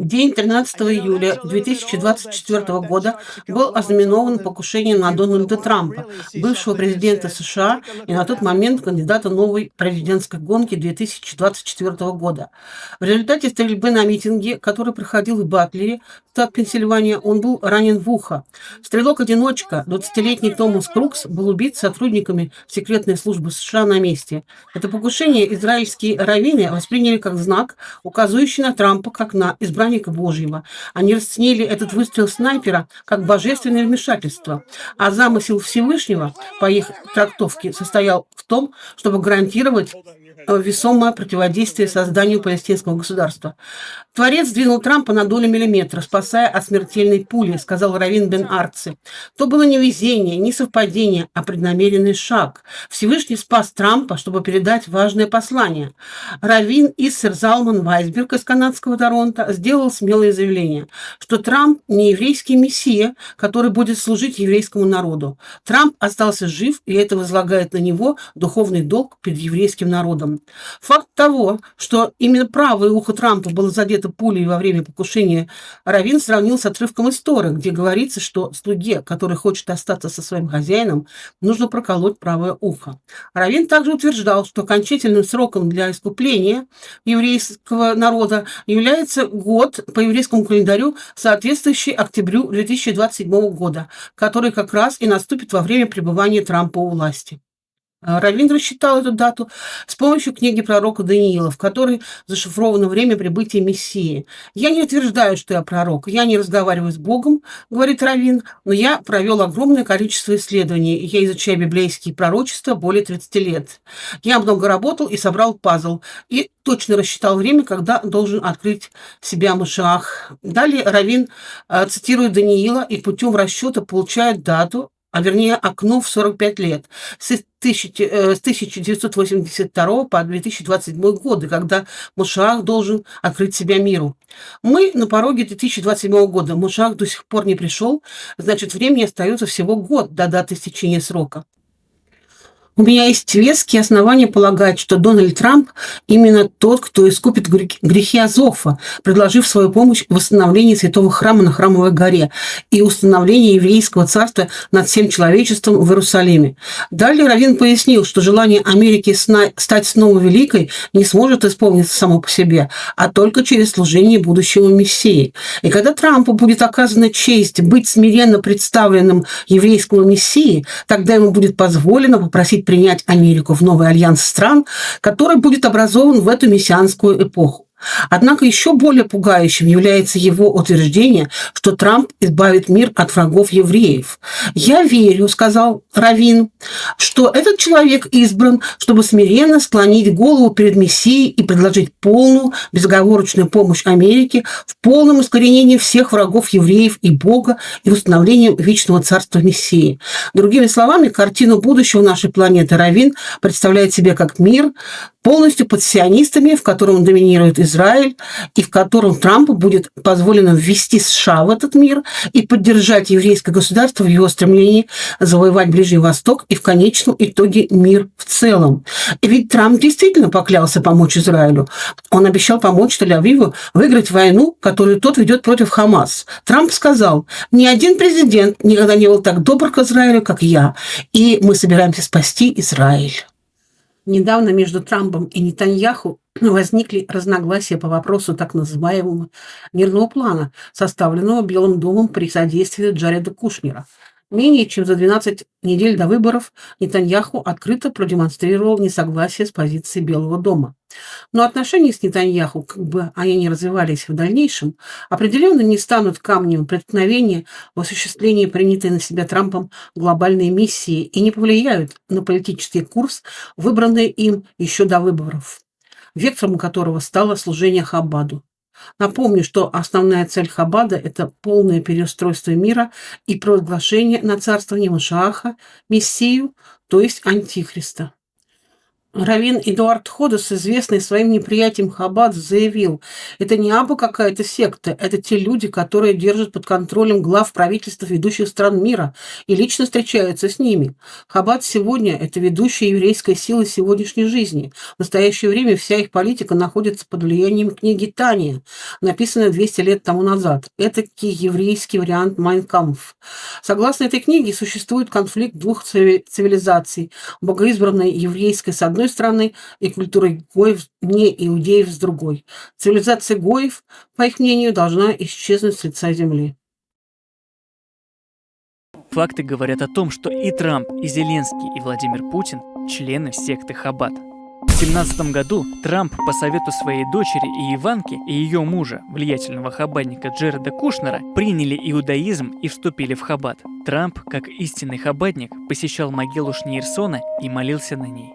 День 13 июля 2024 года был ознаменован покушением на Дональда Трампа, бывшего президента США и на тот момент кандидата новой президентской гонки 2024 года. В результате стрельбы на митинге, который проходил в Батлере, штат Пенсильвания, он был ранен в ухо. Стрелок-одиночка, 20-летний Томас Крукс, был убит сотрудниками секретной службы США на месте. Это покушение израильские раввины восприняли как знак, указывающий на Трампа как на избранника Божьего. Они расценили этот выстрел снайпера как божественное вмешательство, а замысел Всевышнего, по их трактовке, состоял в том, чтобы гарантировать весомое противодействие созданию палестинского государства. Творец сдвинул Трампа на долю миллиметра, спасая от смертельной пули, сказал раввин Бен Арци. То было не везение, не совпадение, а преднамеренный шаг. Всевышний спас Трампа, чтобы передать важное послание. Раввин Иссер Залман Вайсберг из канадского Торонто сделал смелое заявление, что Трамп не еврейский мессия, который будет служить еврейскому народу. Трамп остался жив, и это возлагает на него духовный долг перед еврейским народом. Факт того, что именно правое ухо Трампа было задето пулей во время покушения, раввин сравнил с отрывком из Торы, где говорится, что слуге, который хочет остаться со своим хозяином, нужно проколоть правое ухо. Раввин также утверждал, что окончательным сроком для искупления еврейского народа является год по еврейскому календарю, соответствующий октябрю 2027 года, который как раз и наступит во время пребывания Трампа у власти. Раввин рассчитал эту дату с помощью книги пророка Даниила, в которой зашифровано время прибытия Мессии. «Я не утверждаю, что я пророк, я не разговариваю с Богом, — говорит раввин, — но я провел огромное количество исследований, и я изучаю библейские пророчества более 30 лет. Я много работал и собрал пазл, и точно рассчитал время, когда должен открыть себя Машиах». Далее раввин цитирует Даниила и путем расчета получает дату, а вернее окно в 45 лет, с 1982 по 2027 годы, когда Машиах должен открыть себя миру. Мы на пороге 2027 года. Машиах до сих пор не пришел, значит, времени остается всего год до даты истечения срока. У меня есть веские основания полагать, что Дональд Трамп именно тот, кто искупит грехи Азофа, предложив свою помощь в восстановлении Святого Храма на Храмовой горе и установлении еврейского царства над всем человечеством в Иерусалиме. Далее раввин пояснил, что желание Америки стать снова великой не сможет исполниться само по себе, а только через служение будущего Мессии. И когда Трампу будет оказана честь быть смиренно представленным еврейскому Мессии, тогда ему будет позволено попросить принять Америку в новый альянс стран, который будет образован в эту мессианскую эпоху. Однако еще более пугающим является его утверждение, что Трамп избавит мир от врагов евреев. «Я верю, — сказал раввин, — что этот человек избран, чтобы смиренно склонить голову перед Мессией и предложить полную, безоговорочную помощь Америке в полном искоренении всех врагов евреев и Бога и восстановлении вечного царства Мессии». Другими словами, картину будущего нашей планеты раввин представляет себе как мир, полностью под сионистами, в котором доминирует Израиль, и в котором Трампу будет позволено ввести США в этот мир и поддержать еврейское государство в его стремлении завоевать Ближний Восток и в конечном итоге мир в целом. И ведь Трамп действительно поклялся помочь Израилю. Он обещал помочь Тель-Авиву выиграть войну, которую тот ведет против Хамас. Трамп сказал: «Ни один президент никогда не был так добр к Израилю, как я, и мы собираемся спасти Израиль». Недавно между Трампом и Нетаньяху возникли разногласия по вопросу так называемого мирного плана, составленного Белым домом при содействии Джареда Кушнера. Менее чем за 12 недель до выборов Нетаньяху открыто продемонстрировал несогласие с позицией Белого дома. Но отношения с Нетаньяху, как бы они ни развивались в дальнейшем, определенно не станут камнем преткновения в осуществлении принятой на себя Трампом глобальной миссии и не повлияют на политический курс, выбранный им еще до выборов, вектором которого стало служение Хабаду. Напомню, что основная цель Хаббада — это полное переустройство мира и провозглашение на царствование Машиаха, Мессию, то есть Антихриста. Раввин Эдуард Ходос, известный своим неприятием Хаббат, заявил: «Это не абы какая-то секта, это те люди, которые держат под контролем глав правительств ведущих стран мира и лично встречаются с ними. Хаббат сегодня – это ведущая еврейская сила сегодняшней жизни. В настоящее время вся их политика находится под влиянием книги Тания, написанной 200 лет тому назад. Это еврейский вариант Майн Кампф. Согласно этой книге, существует конфликт двух цивилизаций – богоизбранной еврейской с одной стороны и культурой гоев, не иудеев с другой. Цивилизация гоев, по их мнению, должна исчезнуть с лица земли». Факты говорят о том, что и Трамп, и Зеленский, и Владимир Путин – члены секты Хаббат. В 2017 году Трамп по совету своей дочери и Иванки и ее мужа, влиятельного хаббатника Джареда Кушнера, приняли иудаизм и вступили в Хаббат. Трамп, как истинный хаббатник, посещал могилу Шниерсона и молился на ней.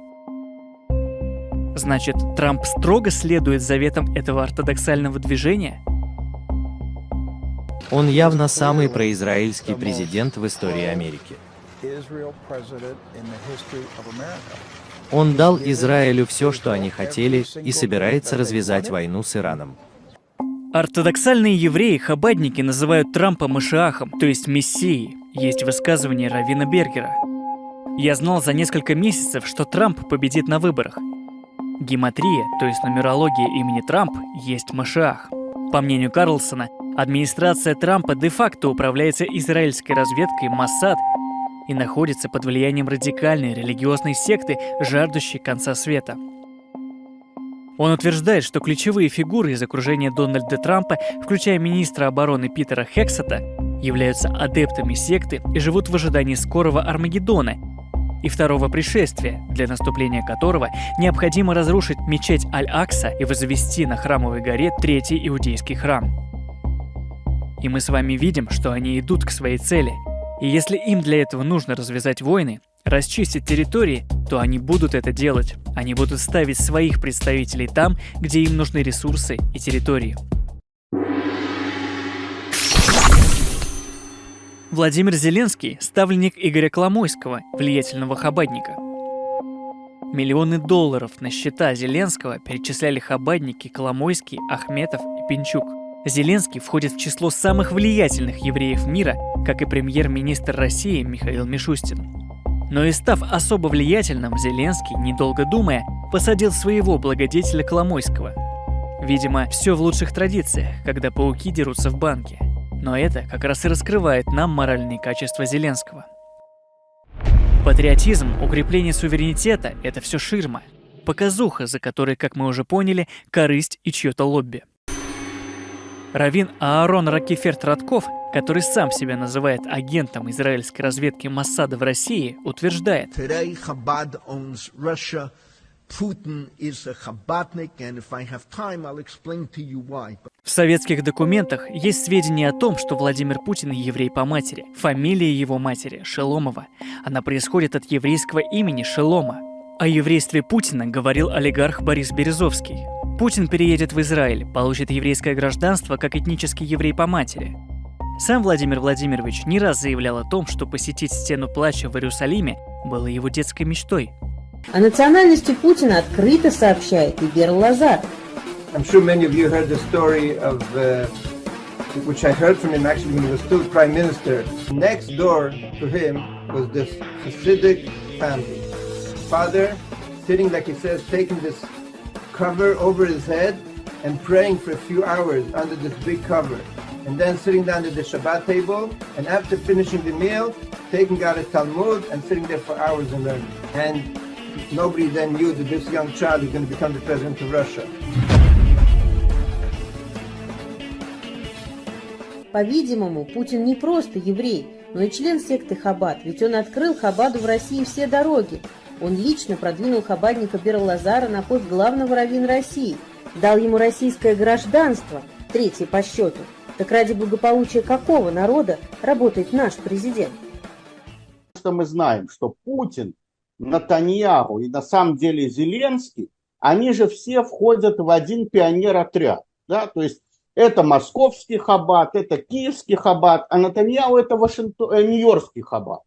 Значит, Трамп строго следует заветам этого ортодоксального движения? Он явно самый произраильский президент в истории Америки. Он дал Израилю все, что они хотели, и собирается развязать войну с Ираном. Ортодоксальные евреи-хаббатники называют Трампа Машиахом, то есть Мессией. Есть высказывание раввина Бергера. «Я знал за несколько месяцев, что Трамп победит на выборах. Гематрия, то есть нумерология имени Трамп, есть Машиах». По мнению Карлсона, администрация Трампа де-факто управляется израильской разведкой Моссад и находится под влиянием радикальной религиозной секты, жаждущей конца света. Он утверждает, что ключевые фигуры из окружения Дональда Трампа, включая министра обороны Питера Хексета, являются адептами секты и живут в ожидании скорого Армагеддона и второго пришествия, для наступления которого необходимо разрушить мечеть Аль-Акса и возвести на Храмовой горе третий иудейский храм. И мы с вами видим, что они идут к своей цели. И если им для этого нужно развязать войны, расчистить территории, то они будут это делать. Они будут ставить своих представителей там, где им нужны ресурсы и территории. Владимир Зеленский – ставленник Игоря Коломойского, влиятельного хаббатника. Миллионы долларов на счета Зеленского перечисляли хаббатники Коломойский, Ахметов и Пинчук. Зеленский входит в число самых влиятельных евреев мира, как и премьер-министр России Михаил Мишустин. Но и став особо влиятельным, Зеленский, недолго думая, посадил своего благодетеля Коломойского. Видимо, все в лучших традициях, когда пауки дерутся в банке. Но это как раз и раскрывает нам моральные качества Зеленского. Патриотизм, укрепление суверенитета – это все ширма. Показуха, за которой, как мы уже поняли, корысть и чье-то лобби. Раввин Аарон Рокеферт Радков, который сам себя называет агентом израильской разведки Моссада в России, утверждает: в советских документах есть сведения о том, что Владимир Путин еврей по матери. Фамилия его матери – Шеломова. Она происходит от еврейского имени Шелома. О еврействе Путина говорил олигарх Борис Березовский. Путин переедет в Израиль, получит еврейское гражданство как этнический еврей по матери. Сам Владимир Владимирович не раз заявлял о том, что посетить Стену Плача в Иерусалиме было его детской мечтой. О национальности Путина открыто сообщает и Берл Лазар. I'm sure many of you heard the story of, which I heard from him actually when he was still prime minister. Next door to him was this Hasidic family. Father, sitting like he says, taking this cover over his head and praying for a few hours under this big cover. And then sitting down at the Shabbat table, and after finishing the meal, taking out a Talmud and sitting there for hours and learning. And nobody then knew that this young child is going to become the president of Russia. По-видимому, Путин не просто еврей, но и член секты Хаббат, ведь он открыл Хаббаду в России все дороги. Он лично продвинул хаббатника Берла Лазара на пост главного раввина России, дал ему российское гражданство, третье по счету. Так ради благополучия какого народа работает наш президент? Что мы знаем, что Путин, Нетаньяху и на самом деле Зеленский, они же все входят в один пионер-отряд. Да? То есть это московский хаббат, это киевский хаббат, а Нетаньяху это нью-йоркский хаббат.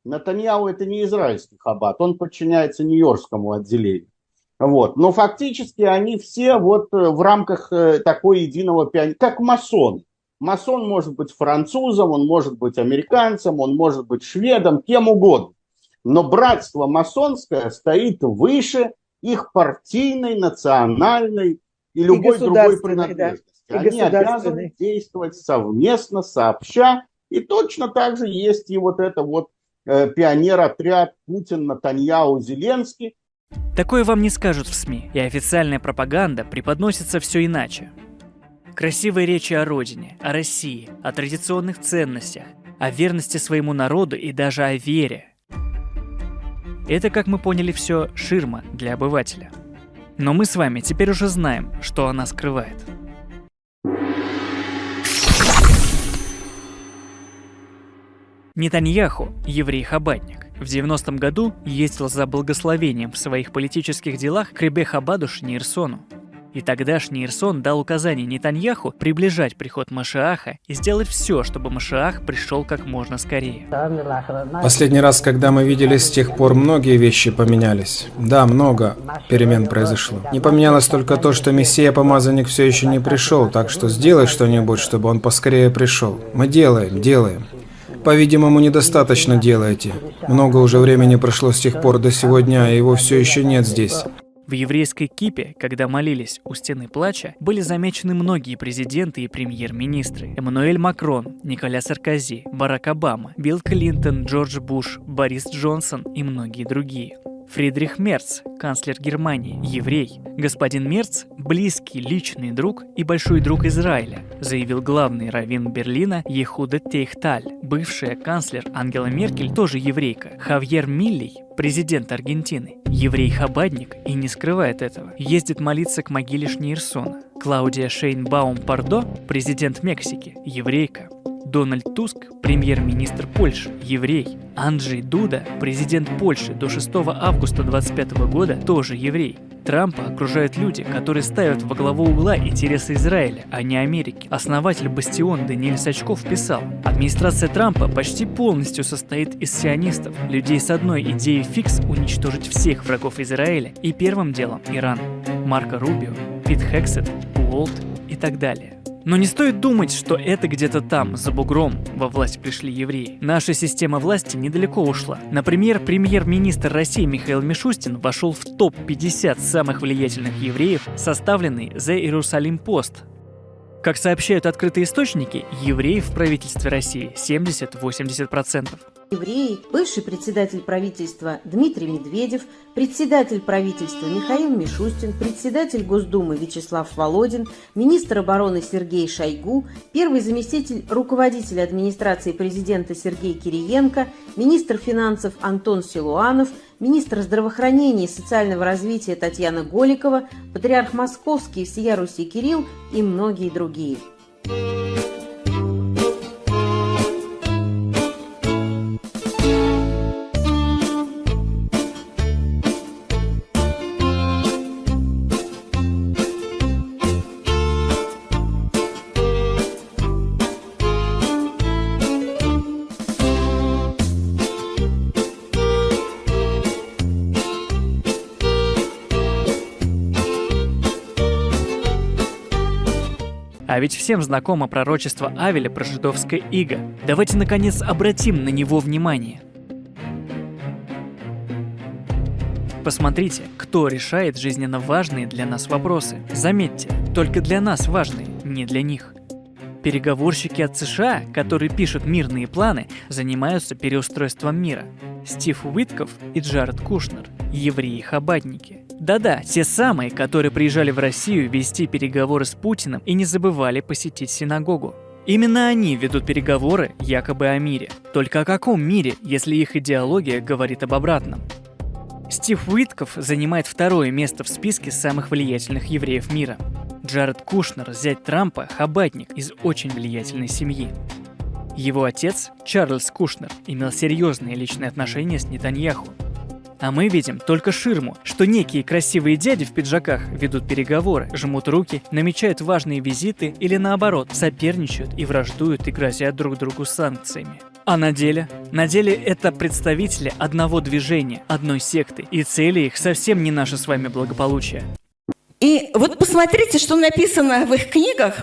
Нетаньяху это не израильский Хаббат, он подчиняется Нью-Йоркскому отделению. Вот. Но фактически они все вот в рамках такой единого пионера, как масон. Масон может быть французом, он может быть американцем, он может быть шведом, кем угодно. Но братство масонское стоит выше их партийной, национальной и любой другой принадлежности. Да. Они обязаны действовать совместно, сообща. И точно так же есть и вот это вот пионер-отряд Путин, Нетаньяху, Зеленский. Такое вам не скажут в СМИ, и официальная пропаганда преподносится все иначе. Красивые речи о родине, о России, о традиционных ценностях, о верности своему народу и даже о вере. Это, как мы поняли, все ширма для обывателя. Но мы с вами теперь уже знаем, что она скрывает. Нетаньяху – еврей-хабадник. В 90-м году ездил за благословением в своих политических делах к Ребе Хабаду Шниирсону. И тогда Шниирсон дал указание Нетаньяху приближать приход Машиаха и сделать все, чтобы Машиах пришел как можно скорее. Последний раз, когда мы виделись, с тех пор многие вещи поменялись. Да, много перемен произошло. Не поменялось только то, что Мессия-помазанник все еще не пришел, так что сделай что-нибудь, чтобы он поскорее пришел. Мы делаем. По-видимому, недостаточно делаете. Много уже времени прошло с тех пор до сегодня, а его все еще нет здесь. В еврейской кипе, когда молились у стены плача, были замечены многие президенты и премьер-министры. Эммануэль Макрон, Николя Саркози, Барак Обама, Билл Клинтон, Джордж Буш, Борис Джонсон и многие другие. Фридрих Мерц, канцлер Германии, еврей. Господин Мерц – близкий личный друг и большой друг Израиля, заявил главный раввин Берлина Ехуда Тейхталь. Бывшая канцлер Ангела Меркель, тоже еврейка. Хавьер Миллей, президент Аргентины, еврей-хабадник и не скрывает этого. Ездит молиться к могиле Шниирсона. Клаудия Шейнбаум-Пардо, президент Мексики, еврейка. Дональд Туск, премьер-министр Польши, еврей. Анджей Дуда, президент Польши до 6 августа 2025 года, тоже еврей. Трампа окружают люди, которые ставят во главу угла интересы Израиля, а не Америки. Основатель «Бастион» Даниэль Сачков писал: администрация Трампа почти полностью состоит из сионистов, людей с одной идеей фикс уничтожить всех врагов Израиля и первым делом Иран. Марко Рубио, Пит Хексет, Уолт и так далее. Но не стоит думать, что это где-то там, за бугром, во власть пришли евреи. Наша система власти недалеко ушла. Например, премьер-министр России Михаил Мишустин вошел в топ-50 самых влиятельных евреев, составленный The Jerusalem Post. Как сообщают открытые источники, евреев в правительстве России 70-80%. Евреи, бывший председатель правительства Дмитрий Медведев, председатель правительства Михаил Мишустин, председатель Госдумы Вячеслав Володин, министр обороны Сергей Шойгу, первый заместитель руководителя администрации президента Сергей Кириенко, министр финансов Антон Силуанов, министр здравоохранения и социального развития Татьяна Голикова, патриарх Московский и всея Руси Кирилл и многие другие. А ведь всем знакомо пророчество Авеля про жидовское иго. Давайте, наконец, обратим на него внимание. Посмотрите, кто решает жизненно важные для нас вопросы. Заметьте, только для нас важные, не для них. Переговорщики от США, которые пишут мирные планы, занимаются переустройством мира. Стив Уитков и Джаред Кушнер – евреи-хабадники. Да-да, те самые, которые приезжали в Россию вести переговоры с Путиным и не забывали посетить синагогу. Именно они ведут переговоры якобы о мире. Только о каком мире, если их идеология говорит об обратном? Стив Уитков занимает второе место в списке самых влиятельных евреев мира. Джаред Кушнер, зять Трампа, хабадник из очень влиятельной семьи. Его отец, Чарльз Кушнер, имел серьезные личные отношения с Нетаньяху. А мы видим только ширму, что некие красивые дяди в пиджаках ведут переговоры, жмут руки, намечают важные визиты или наоборот, соперничают и враждуют и грозят друг другу санкциями. А на деле? На деле это представители одного движения, одной секты, и цели их совсем не наше с вами благополучие. И вот посмотрите, что написано в их книгах.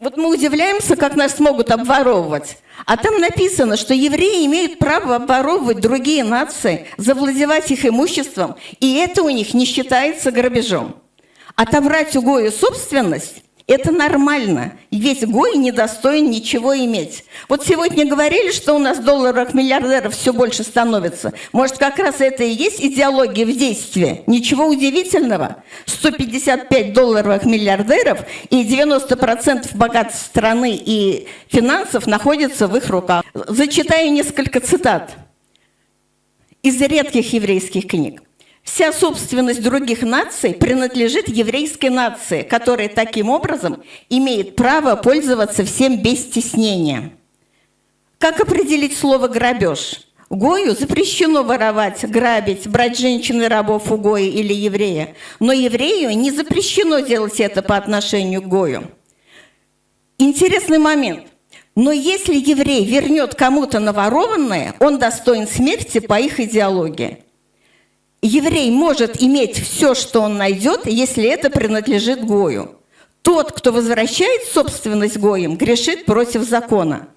Вот мы удивляемся, как нас могут обворовывать. А там написано, что евреи имеют право обворовывать другие нации, завладевать их имуществом, и это у них не считается грабежом. Отобрать у Гою собственность – это нормально, ведь Гой недостоин ничего иметь. Вот сегодня говорили, что у нас долларовых миллиардеров все больше становится. Может, как раз это и есть идеология в действии? Ничего удивительного. 155 долларовых миллиардеров и 90% богатств страны и финансов находятся в их руках. Зачитаю несколько цитат из редких еврейских книг. Вся собственность других наций принадлежит еврейской нации, которая таким образом имеет право пользоваться всем без стеснения. Как определить слово «грабеж»? Гою запрещено воровать, грабить, брать женщин и рабов у Гоя или еврея, но еврею не запрещено делать это по отношению к Гою. Интересный момент. Но если еврей вернет кому-то наворованное, он достоин смерти по их идеологии. Еврей может иметь все, что он найдет, если это принадлежит Гою. Тот, кто возвращает собственность Гоям, грешит против закона.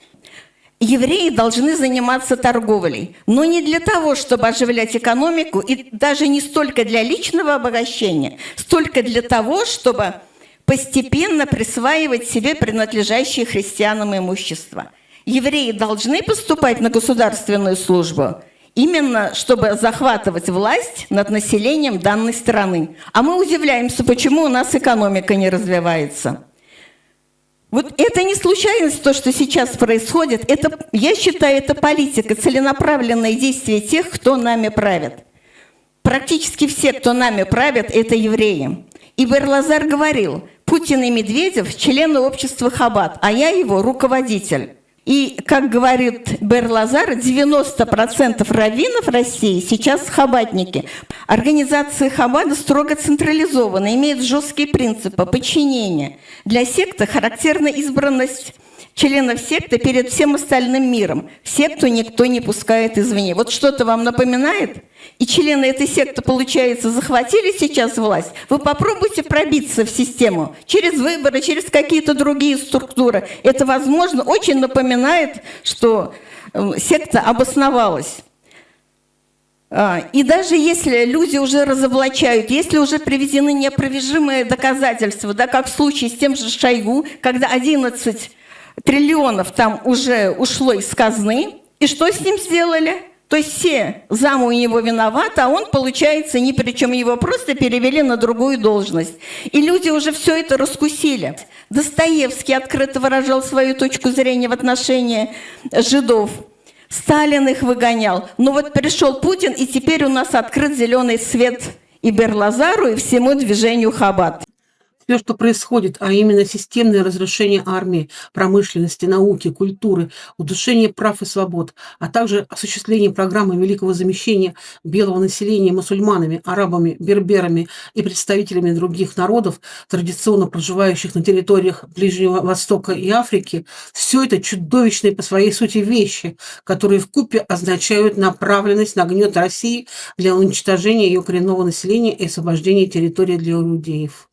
Евреи должны заниматься торговлей, но не для того, чтобы оживлять экономику, и даже не столько для личного обогащения, столько для того, чтобы постепенно присваивать себе принадлежащее христианам имущество. Евреи должны поступать на государственную службу, именно чтобы захватывать власть над населением данной страны. А мы удивляемся, почему у нас экономика не развивается. Вот это не случайность, то, что сейчас происходит. Это, я считаю, это политика, целенаправленное действие тех, кто нами правит. Практически все, кто нами правит, это евреи. И Бер-Лазар говорил, Путин и Медведев – члены общества Хаббат, а я его руководитель. И, как говорит Бер-Лазар, 90% раввинов России сейчас хаббатники. Организация Хаббата строго централизована, имеет жесткие принципы подчинения. Для секты характерна избранность членов секты перед всем остальным миром. В секту никто не пускает извне. Вот что-то вам напоминает? И члены этой секты, получается, захватили сейчас власть. Вы попробуйте пробиться в систему через выборы, через какие-то другие структуры. Это, возможно, очень напоминает, что секта обосновалась. И даже если люди уже разоблачают, если уже приведены неопровержимые доказательства, да, как в случае с тем же Шойгу, когда 11 триллионов там уже ушло из казны, и что с ним сделали? То есть все замы у него виноваты, а он, получается, ни при чем, его просто перевели на другую должность. И люди уже все это раскусили. Достоевский открыто выражал свою точку зрения в отношении жидов. Сталин их выгонял. Но вот пришел Путин, и теперь у нас открыт зеленый свет и Бер-Лазару, и всему движению Хаббат. Все, что происходит, а именно системное разрушение армии, промышленности, науки, культуры, удушение прав и свобод, а также осуществление программы великого замещения белого населения мусульманами, арабами, берберами и представителями других народов, традиционно проживающих на территориях Ближнего Востока и Африки, все это чудовищные по своей сути вещи, которые вкупе означают направленность на гнет России для уничтожения ее коренного населения и освобождения территории для иудеев.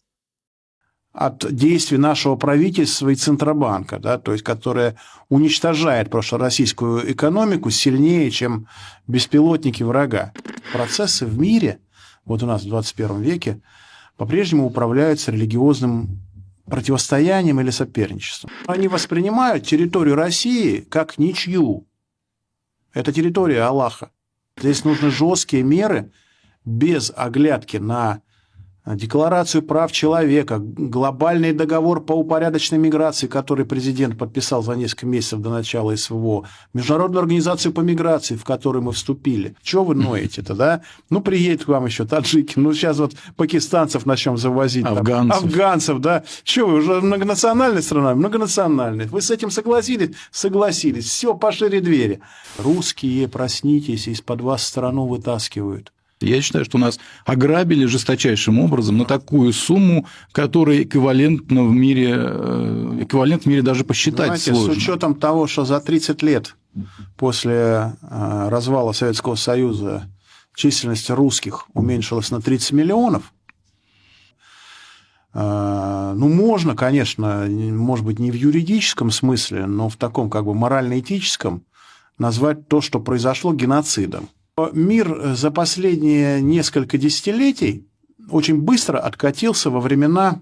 От действий нашего правительства и Центробанка, да, то есть, которое уничтожает просто российскую экономику сильнее, чем беспилотники врага. Процессы в мире, вот у нас в 21 веке, по-прежнему управляются религиозным противостоянием или соперничеством. Они воспринимают территорию России как ничью. Это территория Аллаха. Здесь нужны жесткие меры без оглядки на Декларацию прав человека, глобальный договор по упорядоченной миграции, который президент подписал за несколько месяцев до начала СВО, Международную организацию по миграции, в которую мы вступили. Чего вы ноете-то, да? Ну, приедет к вам еще таджики, ну, сейчас вот пакистанцев начнем завозить. Афганцев, да? Чего вы, уже многонациональная страна? Многонациональная. Вы с этим согласились? Согласились. Все, пошире двери. Русские, проснитесь, из-под вас страну вытаскивают. Я считаю, что нас ограбили жесточайшим образом на такую сумму, которая эквивалент в мире даже посчитать. Знаете, сложно. С учетом того, что за 30 лет после развала Советского Союза численность русских уменьшилась на 30 миллионов. Ну, можно, конечно, может быть, не в юридическом смысле, но в таком как бы морально-этическом назвать то, что произошло, геноцидом. Мир за последние несколько десятилетий очень быстро откатился во времена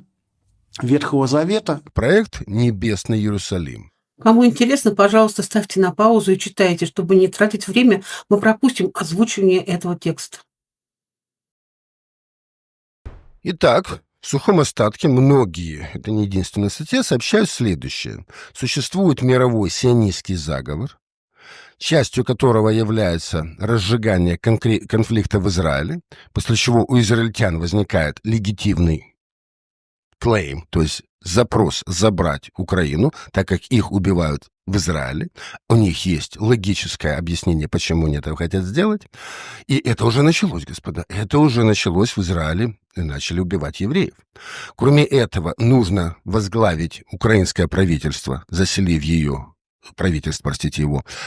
Ветхого Завета. Проект «Небесный Иерусалим». Кому интересно, пожалуйста, ставьте на паузу и читайте. Чтобы не тратить время, мы пропустим озвучивание этого текста. Итак, в сухом остатке многие, это не единственная статья, сообщают следующее. Существует мировой сионистский заговор, частью которого является разжигание конфликта в Израиле, после чего у израильтян возникает легитимный клейм, то есть запрос забрать Украину, так как их убивают в Израиле. У них есть логическое объяснение, почему они это хотят сделать. И это уже началось, господа. Это уже началось в Израиле, и начали убивать евреев. Кроме этого, нужно возглавить украинское правительство, заселив его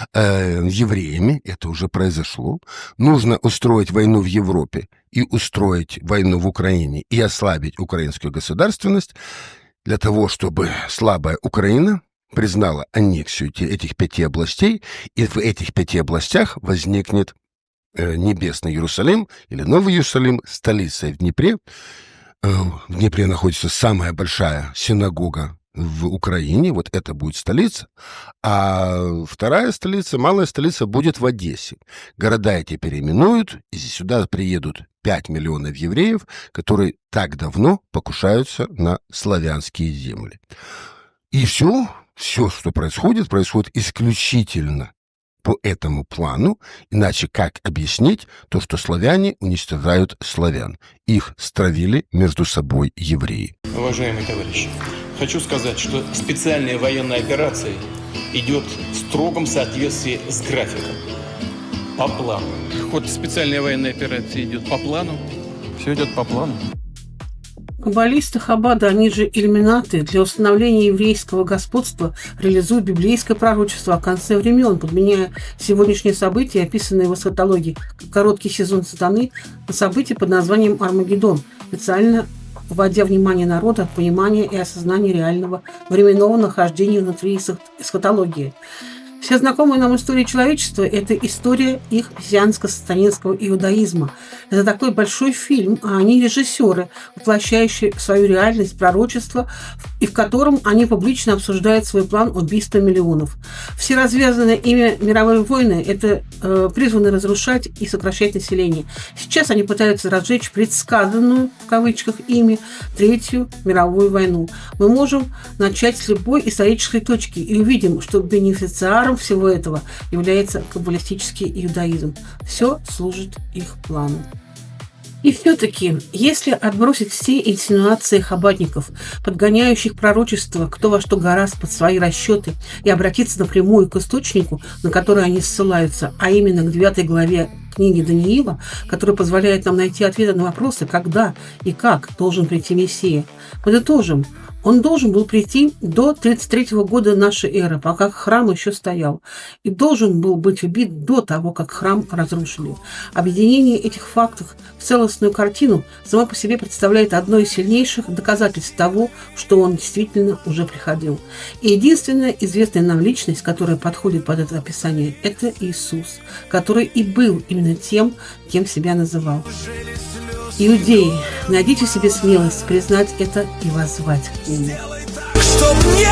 евреями, это уже произошло. Нужно устроить войну в Европе и устроить войну в Украине и ослабить украинскую государственность для того, чтобы слабая Украина признала аннексию этих 5 областей, и в этих 5 областях возникнет Небесный Иерусалим или Новый Иерусалим, столицей в Днепре. В Днепре находится самая большая синагога в Украине, вот это будет столица, а вторая столица, малая столица, будет в Одессе. Города эти переименуют, и сюда приедут 5 миллионов евреев, которые так давно покушаются на славянские земли. И все, что происходит исключительно по этому плану, иначе как объяснить то, что славяне уничтожают славян? Их стравили между собой евреи. Уважаемые товарищи, хочу сказать, что специальная военная операция идет в строгом соответствии с графиком, по плану. Ход специальной военной операции идет по плану. Все идет по плану. Каббалисты Хаббада, они же иллюминаты, для установления еврейского господства реализуют библейское пророчество о конце времен, подменяя сегодняшние события, описанные в эсхатологии, как короткий сезон сатаны, на события под названием Армагеддон, специально вводя внимание народа в понимание и осознание реального временного нахождения внутри эсхатологии. Все знакомые нам истории человечества – это история их мессианско-сатанинского иудаизма. Это такой большой фильм, а они режиссеры, воплощающие в свою реальность пророчество, и в котором они публично обсуждают свой план убийства миллионов. Все развязанные ими мировые войны – это призваны разрушать и сокращать население. Сейчас они пытаются разжечь предсказанную, в кавычках, ими, Третью мировую войну. Мы можем начать с любой исторической точки и увидим, что бенефициаром всего этого является каббалистический иудаизм. Все служит их плану. И все-таки, если отбросить все инсинуации хаббатников, подгоняющих пророчество кто во что гораст под свои расчеты, и обратиться напрямую к источнику, на который они ссылаются, а именно к 9 главе книги Даниила, который позволяет нам найти ответы на вопросы, когда и как должен прийти Мессия, подытожим. Он должен был прийти до 33 года нашей эры, пока храм еще стоял, и должен был быть убит до того, как храм разрушили. Объединение этих фактов в целостную картину само по себе представляет одно из сильнейших доказательств того, что он действительно уже приходил. И единственная известная нам личность, которая подходит под это описание, это Иисус, который и был именно тем, кем себя называл. Иудеи, найдите в себе смелость признать это и воззвать к нему. Чтоб не